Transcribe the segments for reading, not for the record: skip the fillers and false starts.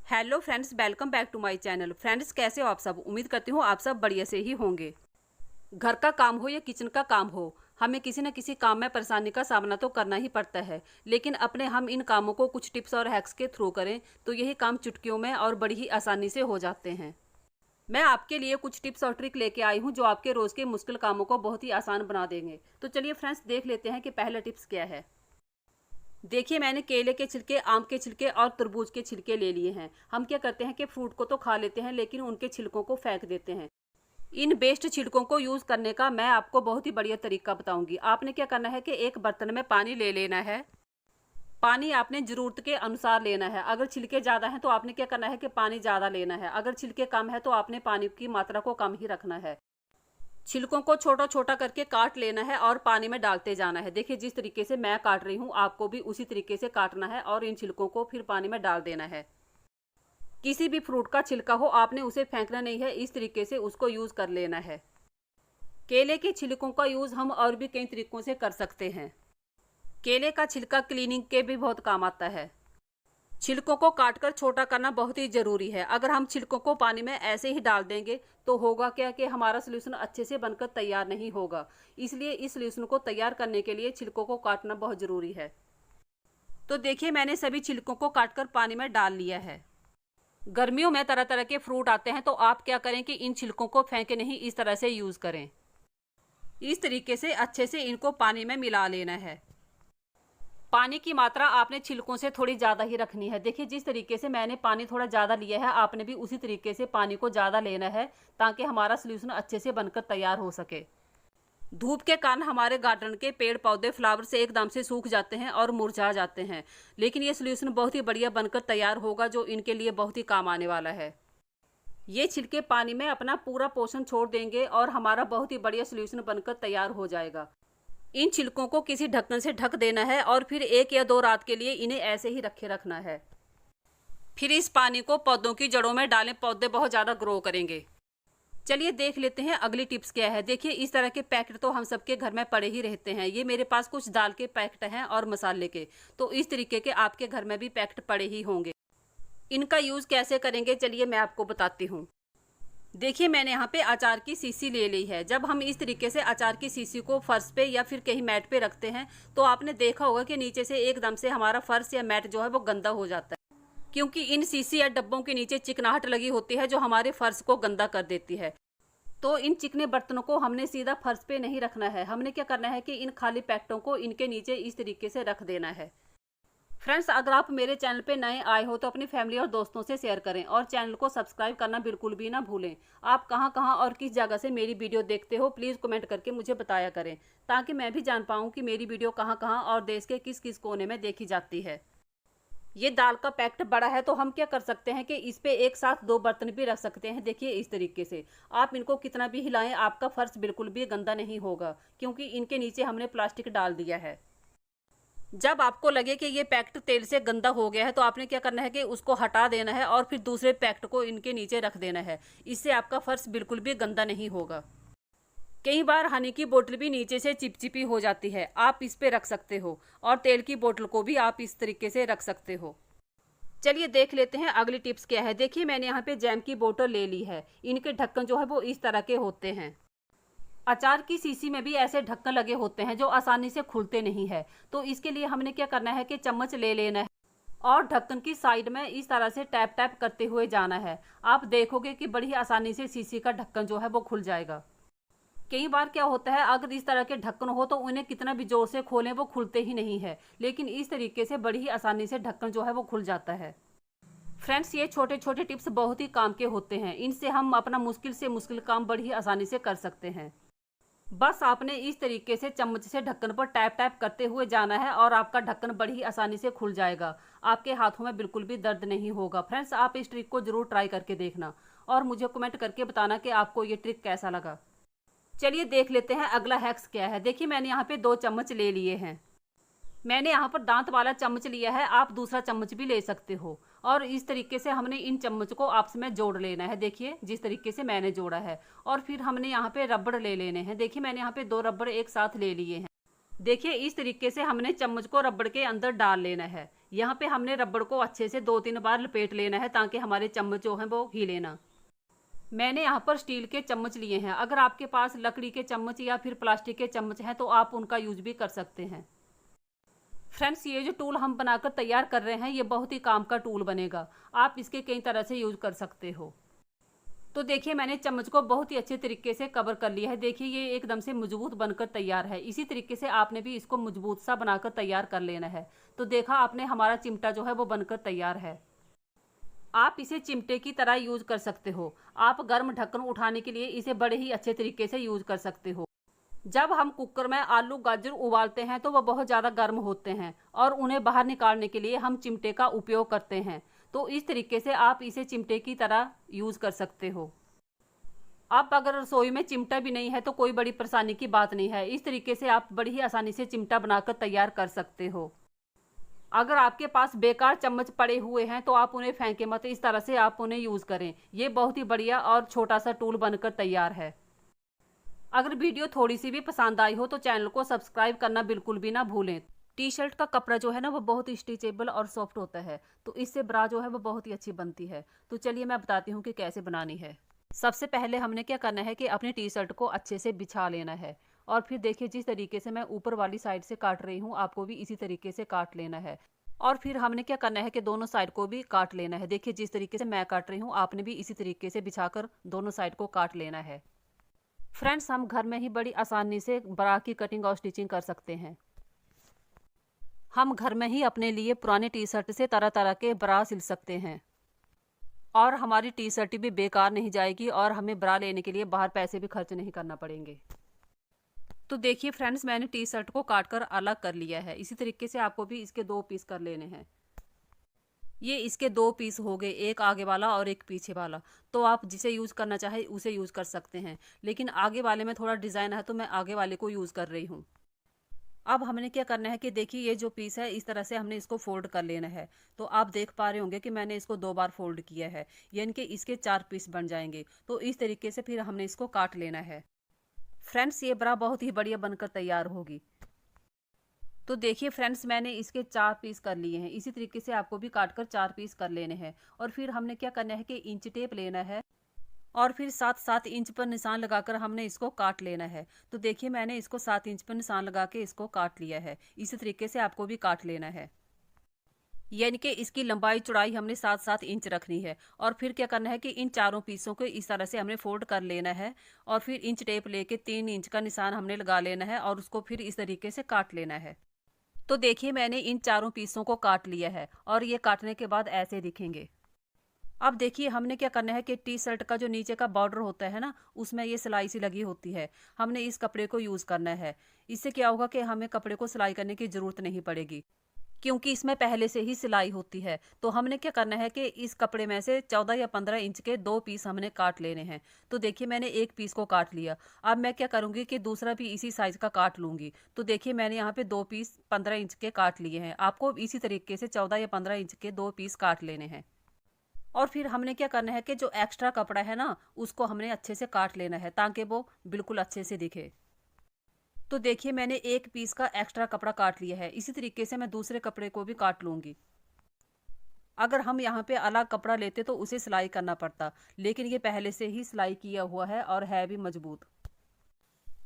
Hello friends, welcome back to my channel. Friends, कैसे हो आप सब? उम्मीद करती हूँ आप सब बढ़िया से ही होंगे। घर का काम हो या किचन का काम हो, हमें किसी न किसी काम में परेशानी का सामना तो करना ही पड़ता है। लेकिन अपने हम इन कामों को कुछ टिप्स और हैक्स के थ्रू करें तो यही काम चुटकियों में और बड़ी ही आसानी से हो जाते हैं। मैं आपके लिए कुछ टिप्स और ट्रिक लेके आई हूँ जो आपके रोज के मुश्किल कामों को बहुत ही आसान बना देंगे। तो चलिए फ्रेंड्स, देख लेते हैं कि पहला टिप्स क्या है। देखिए, मैंने केले के छिलके, आम के छिलके और तरबूज के छिलके ले लिए हैं। हम क्या करते हैं कि फ्रूट को तो खा लेते हैं लेकिन उनके छिलकों को फेंक देते हैं। इन बेस्ट छिलकों को यूज करने का मैं आपको बहुत ही बढ़िया तरीका बताऊंगी। आपने क्या करना है कि एक बर्तन में पानी ले लेना है। पानी आपने जरूरत के अनुसार लेना है। अगर छिलके ज्यादा हैं तो आपने क्या करना है कि पानी ज्यादा लेना है। अगर छिलके कम है तो आपने पानी की मात्रा को कम ही रखना है। छिलकों को छोटा छोटा करके काट लेना है और पानी में डालते जाना है। देखिए, जिस तरीके से मैं काट रही हूँ आपको भी उसी तरीके से काटना है और इन छिलकों को फिर पानी में डाल देना है। किसी भी फ्रूट का छिलका हो, आपने उसे फेंकना नहीं है, इस तरीके से उसको यूज कर लेना है। केले के छिलकों का यूज हम और भी कई तरीकों से कर सकते हैं। केले का छिलका क्लीनिंग के भी बहुत काम आता है। छिलकों को काटकर छोटा करना बहुत ही जरूरी है। अगर हम छिलकों को पानी में ऐसे ही डाल देंगे तो होगा क्या कि हमारा सॉल्यूशन अच्छे से बनकर तैयार नहीं होगा। इसलिए इस सॉल्यूशन को तैयार करने के लिए छिलकों को काटना बहुत जरूरी है। तो देखिए, मैंने सभी छिलकों को काटकर पानी में डाल लिया है। गर्मियों में तरह तरह के फ्रूट आते हैं तो आप क्या करें कि इन छिलकों को फेंके नहीं, इस तरह से यूज करें। इस तरीके से अच्छे से इनको पानी में मिला लेना है। पानी की मात्रा आपने छिलकों से थोड़ी ज़्यादा ही रखनी है। देखिए, जिस तरीके से मैंने पानी थोड़ा ज़्यादा लिया है, आपने भी उसी तरीके से पानी को ज़्यादा लेना है ताकि हमारा सॉल्यूशन अच्छे से बनकर तैयार हो सके। धूप के कारण हमारे गार्डन के पेड़ पौधे फ्लावर्स एकदम से सूख जाते हैं और मुरझा जाते हैं, लेकिन ये सॉल्यूशन बहुत ही बढ़िया बनकर तैयार होगा जो इनके लिए बहुत ही काम आने वाला है। ये छिलके पानी में अपना पूरा पोषण छोड़ देंगे और हमारा बहुत ही बढ़िया सॉल्यूशन बनकर तैयार हो जाएगा। इन छिलकों को किसी ढक्कन से ढक देना है और फिर 1 या 2 रात के लिए इन्हें ऐसे ही रखे रखना है। फिर इस पानी को पौधों की जड़ों में डालें, पौधे बहुत ज़्यादा ग्रो करेंगे। चलिए देख लेते हैं अगली टिप्स क्या है। देखिए, इस तरह के पैकेट तो हम सबके घर में पड़े ही रहते हैं। ये मेरे पास कुछ दाल के पैकेट हैं और मसाले के, तो इस तरीके के आपके घर में भी पैकेट पड़े ही होंगे। इनका यूज़ कैसे करेंगे चलिए मैं आपको बताती हूँ। देखिए, मैंने यहाँ पे अचार की शीशी ले ली है। जब हम इस तरीके से अचार की शीशी को फर्श पे या फिर कहीं मैट पे रखते हैं तो आपने देखा होगा कि नीचे से एकदम से हमारा फर्श या मैट जो है वो गंदा हो जाता है, क्योंकि इन शीशी या डब्बों के नीचे चिकनाहट लगी होती है जो हमारे फर्श को गंदा कर देती है। तो इन चिकने बर्तनों को हमने सीधा फर्श पे नहीं रखना है। हमने क्या करना है कि इन खाली पैकेटों को इनके नीचे इस तरीके से रख देना है। फ्रेंड्स, अगर आप मेरे चैनल पे नए आए हो तो अपनी फैमिली और दोस्तों से शेयर करें और चैनल को सब्सक्राइब करना बिल्कुल भी ना भूलें। आप कहां कहां और किस जगह से मेरी वीडियो देखते हो प्लीज़ कमेंट करके मुझे बताया करें, ताकि मैं भी जान पाऊं कि मेरी वीडियो कहां कहां और देश के किस किस कोने में देखी जाती है। ये दाल का पैकेट बड़ा है तो हम क्या कर सकते हैं कि इस पे एक साथ 2 बर्तन भी रख सकते हैं। देखिए, इस तरीके से आप इनको कितना भी हिलाएं आपका फर्श बिल्कुल भी गंदा नहीं होगा, क्योंकि इनके नीचे हमने प्लास्टिक डाल दिया है। जब आपको लगे कि ये पैकेट तेल से गंदा हो गया है तो आपने क्या करना है कि उसको हटा देना है और फिर दूसरे पैकेट को इनके नीचे रख देना है। इससे आपका फर्श बिल्कुल भी गंदा नहीं होगा। कई बार हनी की बोतल भी नीचे से चिपचिपी हो जाती है, आप इस पे रख सकते हो, और तेल की बोतल को भी आप इस तरीके से रख सकते हो। चलिए देख लेते हैं अगली टिप्स क्या है। देखिए, मैंने यहाँ पे जैम की बोतल ले ली है। इनके ढक्कन जो है वो इस तरह के होते हैं। अचार की शीशी में भी ऐसे ढक्कन लगे होते हैं जो आसानी से खुलते नहीं है। तो इसके लिए हमने क्या करना है कि चम्मच ले लेना है और ढक्कन की साइड में इस तरह से टैप टैप करते हुए जाना है। आप देखोगे कि बड़ी आसानी से शीशी का ढक्कन जो है वो खुल जाएगा। कई बार क्या होता है, अगर इस तरह के ढक्कन हो तो उन्हें कितना भी जोर से खोलें वो खुलते ही नहीं है, लेकिन इस तरीके से बड़ी ही आसानी से ढक्कन जो है वो खुल जाता है। फ्रेंड्स, ये छोटे छोटे टिप्स बहुत ही काम के होते हैं। इनसे हम अपना मुश्किल से मुश्किल काम बड़ी ही आसानी से कर सकते हैं। बस आपने इस तरीके से चम्मच से ढक्कन पर टैप टैप करते हुए जाना है और आपका ढक्कन बड़ी ही आसानी से खुल जाएगा। आपके हाथों में बिल्कुल भी दर्द नहीं होगा। फ्रेंड्स, आप इस ट्रिक को जरूर ट्राई करके देखना और मुझे कमेंट करके बताना कि आपको ये ट्रिक कैसा लगा। चलिए देख लेते हैं अगला हैक्स क्या है। देखिए, मैंने यहाँ पे 2 चम्मच ले लिए हैं। मैंने यहाँ पर दांत वाला चम्मच लिया है, आप दूसरा चम्मच भी ले सकते हो। और इस तरीके से हमने इन चम्मच को आपस में जोड़ लेना है। देखिए, जिस तरीके से मैंने जोड़ा है। और फिर हमने यहाँ पे रबड़ ले लेने हैं। देखिए, मैंने यहाँ पे 2 रबड़ एक साथ ले लिए हैं। देखिए, इस तरीके से हमने चम्मच को रबड़ के अंदर डाल लेना है। यहाँ पे हमने रबड़ को अच्छे से 2-3 बार लपेट लेना है ताकि हमारे चम्मच जो हैं वो हिले ना। मैंने यहाँ पर स्टील के चम्मच लिए हैं। अगर आपके पास लकड़ी के चम्मच या फिर प्लास्टिक के चम्मच हैं तो आप उनका यूज भी कर सकते हैं। फ्रेंड्स, ये जो टूल हम बनाकर तैयार कर रहे हैं ये बहुत ही काम का टूल बनेगा। आप इसके कई तरह से यूज कर सकते हो। तो देखिए मैंने चम्मच को बहुत ही अच्छे तरीके से कवर कर लिया है। देखिए ये एकदम से मजबूत बनकर तैयार है। इसी तरीके से आपने भी इसको मजबूत सा बनाकर तैयार कर लेना है। तो देखा आपने, हमारा चिमटा जो है वो बनकर तैयार है। आप इसे चिमटे की तरह यूज कर सकते हो। आप गर्म ढक्कन उठाने के लिए इसे बड़े ही अच्छे तरीके से यूज कर सकते हो। जब हम कुकर में आलू गाजर उबालते हैं तो वह बहुत ज़्यादा गर्म होते हैं और उन्हें बाहर निकालने के लिए हम चिमटे का उपयोग करते हैं। तो इस तरीके से आप इसे चिमटे की तरह यूज कर सकते हो। अब अगर रसोई में चिमटा भी नहीं है तो कोई बड़ी परेशानी की बात नहीं है। इस तरीके से आप बड़ी ही आसानी से चिमटा बनाकर तैयार कर सकते हो। अगर आपके पास बेकार चम्मच पड़े हुए हैं तो आप उन्हें फेंके मत, इस तरह से आप उन्हें यूज करें। ये बहुत ही बढ़िया और छोटा सा टूल बनकर तैयार है। अगर वीडियो थोड़ी सी भी पसंद आई हो तो चैनल को सब्सक्राइब करना बिल्कुल भी ना भूलें। टी शर्ट का कपड़ा जो है ना वो बहुत स्ट्रेचेबल और सॉफ्ट होता है, तो इससे ब्रा जो है वो बहुत ही अच्छी बनती है। तो चलिए मैं बताती हूँ कि कैसे बनानी है। सबसे पहले हमने क्या करना है कि अपनी टी शर्ट को अच्छे से बिछा लेना है और फिर देखिए जिस तरीके से मैं ऊपर वाली साइड से काट रही हूँ आपको भी इसी तरीके से काट लेना है। और फिर हमने क्या करना है कि दोनों साइड को भी काट लेना है। देखिए जिस तरीके से मैं काट रही हूँ आपने भी इसी तरीके से बिछाकर दोनों साइड को काट लेना है। फ्रेंड्स, हम घर में ही बड़ी आसानी से ब्रा की कटिंग और स्टिचिंग कर सकते हैं। हम घर में ही अपने लिए पुराने टी शर्ट से तरह तरह के ब्रा सिल सकते हैं और हमारी टी शर्ट भी बेकार नहीं जाएगी और हमें ब्रा लेने के लिए बाहर पैसे भी खर्च नहीं करना पड़ेंगे। तो देखिए फ्रेंड्स, मैंने टी शर्ट को काट कर अलग कर लिया है। इसी तरीके से आपको भी इसके 2 पीस कर लेने हैं। ये इसके 2 पीस हो गए, एक आगे वाला और एक पीछे वाला। तो आप जिसे यूज़ करना चाहे उसे यूज़ कर सकते हैं, लेकिन आगे वाले में थोड़ा डिज़ाइन है तो मैं आगे वाले को यूज़ कर रही हूँ। अब हमने क्या करना है कि देखिए ये जो पीस है इस तरह से हमने इसको फोल्ड कर लेना है। तो आप देख पा रहे होंगे कि मैंने इसको 2 बार फोल्ड किया है, यानी कि इसके 4 पीस बन जाएंगे। तो इस तरीके से फिर हमने इसको काट लेना है। फ्रेंड्स, ये ब्रा बहुत ही बढ़िया बनकर तैयार होगी। तो देखिए फ्रेंड्स, मैंने इसके 4 पीस कर लिए हैं। इसी तरीके से आपको भी काट कर 4 पीस कर लेने हैं। और फिर हमने क्या करना है कि इंच टेप लेना है और फिर 7-7 इंच पर निशान लगाकर हमने इसको काट लेना है। तो देखिए मैंने इसको 7 इंच पर निशान लगा के इसको काट लिया है। इसी तरीके से आपको भी काट लेना है, यानी कि इसकी लंबाई चौड़ाई हमने 7-7 इंच रखनी है। और फिर क्या करना है कि इन चारों पीसों को इस तरह से हमने फोल्ड कर लेना है और फिर इंच टेप लेके 3 इंच का निशान हमने लगा लेना है और उसको फिर इस तरीके से काट लेना है। तो देखिए मैंने इन चारों पीसों को काट लिया है और ये काटने के बाद ऐसे दिखेंगे। अब देखिए हमने क्या करना है कि टी शर्ट का जो नीचे का बॉर्डर होता है ना, उसमें ये सिलाई सी लगी होती है। हमने इस कपड़े को यूज़ करना है। इससे क्या होगा कि हमें कपड़े को सिलाई करने की ज़रूरत नहीं पड़ेगी, क्योंकि इसमें पहले से ही सिलाई होती है। तो हमने क्या करना है कि इस कपड़े में से 14 या 15 इंच के 2 पीस हमने काट लेने हैं। तो देखिए मैंने एक पीस को काट लिया। अब मैं क्या करूँगी कि दूसरा भी इसी साइज़ का काट लूँगी। तो देखिए मैंने यहाँ पे 2 पीस 15 इंच के काट लिए हैं। आपको इसी तरीके से 14 या 15 इंच के 2 पीस काट लेने हैं। और फिर हमने क्या करना है कि जो एक्स्ट्रा कपड़ा है ना, उसको हमने अच्छे से काट लेना है ताकि वो बिल्कुल अच्छे से दिखे। तो देखिए मैंने एक पीस का एक्स्ट्रा कपड़ा काट लिया है। इसी तरीके से मैं दूसरे कपड़े को भी काट लूँगी। अगर हम यहाँ पे अलग कपड़ा लेते तो उसे सिलाई करना पड़ता, लेकिन ये पहले से ही सिलाई किया हुआ है और है भी मजबूत।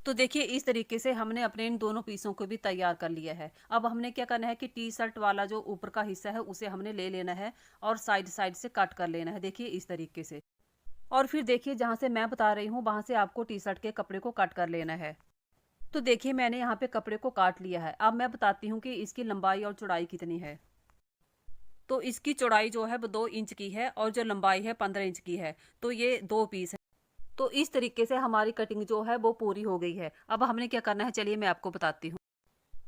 तो देखिए इस तरीके से हमने अपने इन दोनों पीसों को भी तैयार कर लिया है। अब हमने क्या करना है कि टी शर्ट वाला जो ऊपर का हिस्सा है उसे हमने ले लेना है और साइड साइड से कट कर लेना है। देखिए इस तरीके से। और फिर देखिए जहाँ से मैं बता रही हूँ वहाँ से आपको टी शर्ट के कपड़े को कट कर लेना है। तो देखिए मैंने यहाँ पे कपड़े को काट लिया है। अब मैं बताती हूँ कि इसकी लंबाई और चौड़ाई कितनी है। तो इसकी चौड़ाई जो है वो 2 इंच की है और जो लंबाई है 15 इंच की है। तो ये 2 पीस है। तो इस तरीके से हमारी कटिंग जो है वो पूरी हो गई है। अब हमने क्या करना है, चलिए मैं आपको बताती हूँ।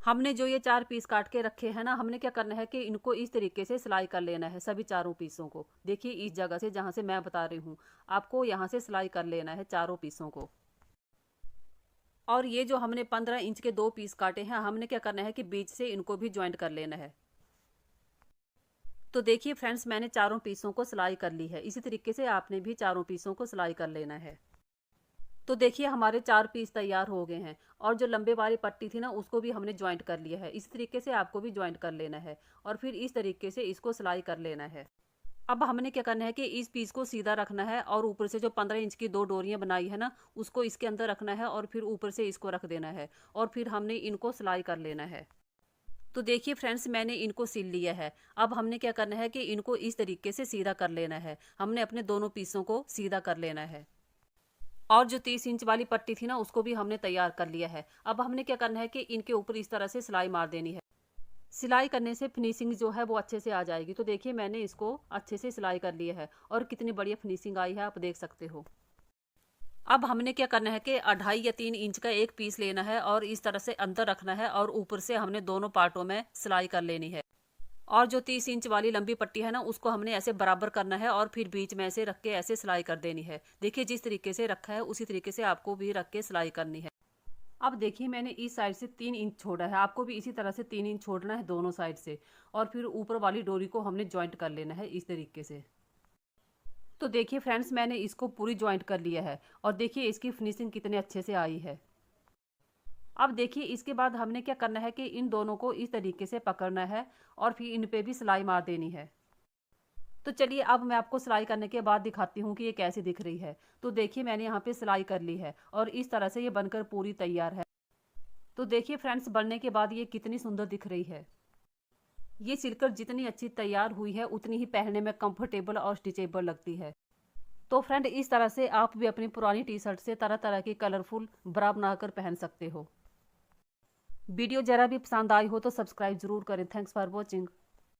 हमने जो ये 4 पीस काट के रखे हैं ना, हमने क्या करना है कि इनको इस तरीके से सिलाई कर लेना है सभी चारों पीसों को। देखिए इस जगह से जहाँ से मैं बता रही हूँ आपको यहाँ से सिलाई कर लेना है चारों पीसों को। और ये जो हमने 15 इंच के 2 पीस काटे हैं, हमने क्या करना है कि बीच से इनको भी ज्वाइंट कर लेना है। तो देखिए फ्रेंड्स, मैंने चारों पीसों को सिलाई कर ली है। इसी तरीके से आपने भी चारों पीसों को सिलाई कर लेना है। तो देखिए हमारे 4 पीस तैयार हो गए हैं। और जो लंबे वाली पट्टी थी ना उसको भी हमने जॉइंट कर लिया है। इस तरीके से आपको भी जॉइंट कर लेना है और फिर इस तरीके से इसको सिलाई कर लेना है। अब हमने क्या करना है कि इस पीस को सीधा रखना है और ऊपर से जो 15 इंच की 2 डोरियां बनाई है ना उसको इसके अंदर रखना है और फिर ऊपर से इसको रख देना है और फिर हमने इनको सिलाई कर लेना है। तो देखिए फ्रेंड्स, मैंने इनको सिल लिया है। अब हमने क्या करना है कि इनको इस तरीके से सीधा कर लेना है। हमने अपने दोनों पीसों को सीधा कर लेना है। और जो 30 इंच वाली पट्टी थी ना उसको भी हमने तैयार कर लिया है। अब हमने क्या करना है कि इनके ऊपर इस तरह से सिलाई मार देनी है। सिलाई करने से फिनिशिंग जो है वो अच्छे से आ जाएगी। तो देखिए मैंने इसको अच्छे से सिलाई कर लिया है और कितनी बढ़िया फिनिशिंग आई है आप देख सकते हो। अब हमने क्या करना है कि 2.5 या 3 इंच का एक पीस लेना है और इस तरह से अंदर रखना है और ऊपर से हमने दोनों पार्टों में सिलाई कर लेनी है। और जो 30 इंच वाली लंबी पट्टी है ना उसको हमने ऐसे बराबर करना है और फिर बीच में ऐसे रख के ऐसे सिलाई कर देनी है। देखिए जिस तरीके से रखा है उसी तरीके से आपको भी रख के सिलाई करनी है। अब देखिए मैंने इस साइड से 3 इंच छोड़ा है, आपको भी इसी तरह से 3 इंच छोड़ना है दोनों साइड से और फिर ऊपर वाली डोरी को हमने ज्वाइंट कर लेना है इस तरीके से। तो देखिए फ्रेंड्स, मैंने इसको पूरी ज्वाइंट कर लिया है और देखिए इसकी फिनिशिंग कितने अच्छे से आई है। अब देखिए इसके बाद हमने क्या करना है कि इन दोनों को इस तरीके से पकड़ना है और फिर इन पे भी सिलाई मार देनी है। तो चलिए अब मैं आपको सिलाई करने के बाद दिखाती हूँ कि ये कैसी दिख रही है। तो देखिए मैंने यहाँ पे सिलाई कर ली है और इस तरह से ये बनकर पूरी तैयार है। तो देखिए फ्रेंड्स, बनने के बाद ये कितनी सुंदर दिख रही है। ये सिलकर जितनी अच्छी तैयार हुई है उतनी ही पहनने में कंफर्टेबल और स्टिचेबल लगती है। तो फ्रेंड, इस तरह से आप भी अपनी पुरानी टी शर्ट से तरह तरह की कलरफुल ब्रा बनाकर पहन सकते हो। वीडियो जरा भी पसंद आई हो तो सब्सक्राइब जरूर करें। Thanks for watching.